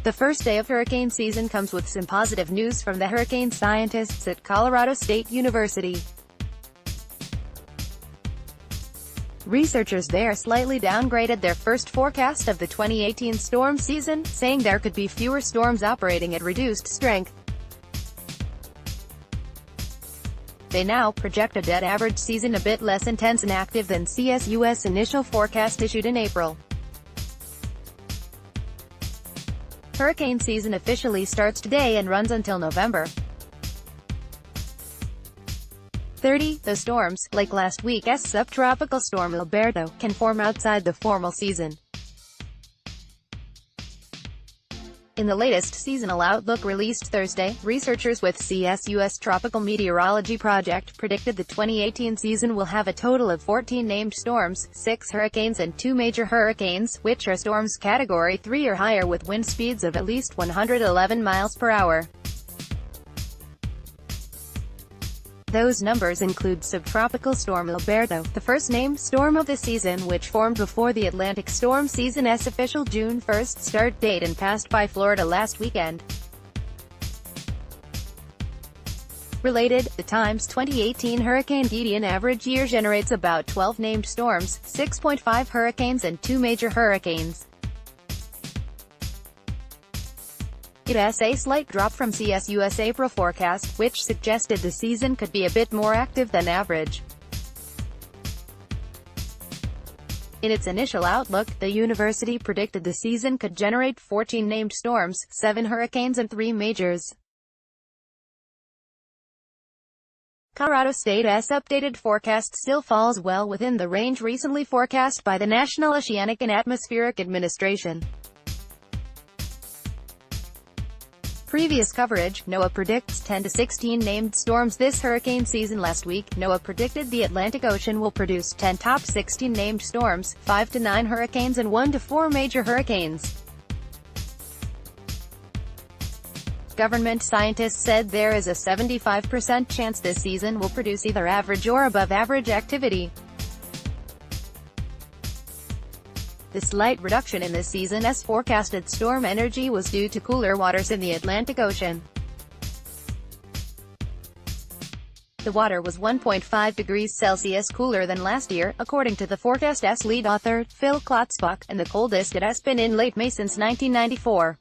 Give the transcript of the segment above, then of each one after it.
The first day of hurricane season comes with some positive news from the hurricane scientists at Colorado State University. Researchers there slightly downgraded their first forecast of the 2018 storm season, saying there could be fewer storms operating at reduced strength. They now project a dead average season a bit less intense and active than CSUS initial forecast issued in April. Hurricane season officially starts today and runs until November 30. The storms, like last week's subtropical storm Alberto, can form outside the formal season. In the latest seasonal outlook released Thursday, researchers with CSUS Tropical Meteorology Project predicted the 2018 season will have a total of 14 named storms, 6 hurricanes and 2 major hurricanes, which are storms Category 3 or higher with wind speeds of at least 111 miles per hour. Those numbers include subtropical storm Alberto, the first named storm of the season, which formed before the Atlantic storm season's official June 1 start date and passed by Florida last weekend. Related, the Times 2018 Hurricane Gideon average year generates about 12 named storms, 6.5 hurricanes and 2 major hurricanes. It has a slight drop from CSUS April forecast, which suggested the season could be a bit more active than average. In its initial outlook, the university predicted the season could generate 14 named storms, 7 hurricanes and 3 majors. Colorado State's updated forecast still falls well within the range recently forecast by the National Oceanic and Atmospheric Administration. Previous coverage, NOAA predicts 10 to 16 named storms this hurricane season. Last week, NOAA predicted the Atlantic Ocean will produce 10 top 16 named storms, 5 to 9 hurricanes and 1 to 4 major hurricanes. Government scientists said there is a 75% chance this season will produce either average or above average activity. The slight reduction in this season's forecasted storm energy was due to cooler waters in the Atlantic Ocean. The water was 1.5 degrees Celsius cooler than last year, according to the forecast's lead author, Phil Klotzbach, and the coldest it has been in late May since 1994.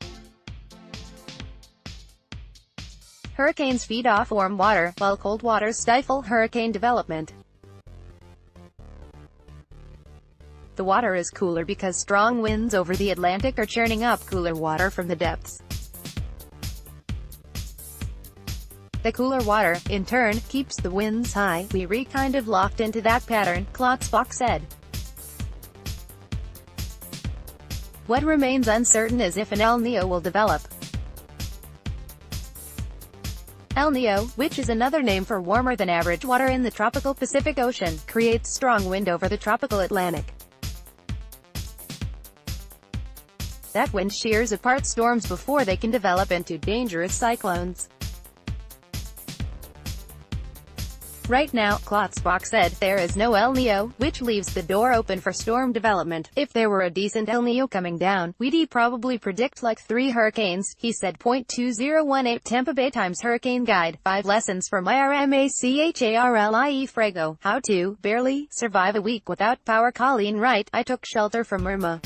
Hurricanes feed off warm water, while cold waters stifle hurricane development. The water is cooler because strong winds over the Atlantic are churning up cooler water from the depths. The cooler water, in turn, keeps the winds high. We're kind of locked into that pattern, Klotzbach said. What remains uncertain is if an El Niño will develop. El Niño, which is another name for warmer than average water in the tropical Pacific Ocean, creates strong wind over the tropical Atlantic. That wind shears apart storms before they can develop into dangerous cyclones. Right now, Klotzbach said, there is no El Niño, which leaves the door open for storm development. If there were a decent El Niño coming down, we'd probably predict like 3 hurricanes, he said. 2018 Tampa Bay Times Hurricane Guide, 5 lessons from IRMACHARLIE Frago, How to barely survive a week without power. Colleen Wright, I took shelter from Irma.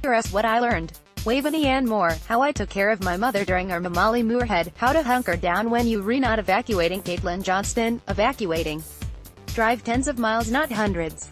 Here's what I learned. Waveney Ann Moore, how I took care of my mother during Irma. Molly Moorhead, how to hunker down when you're not evacuating. Caitlin Johnston, evacuating. Drive tens of miles not hundreds.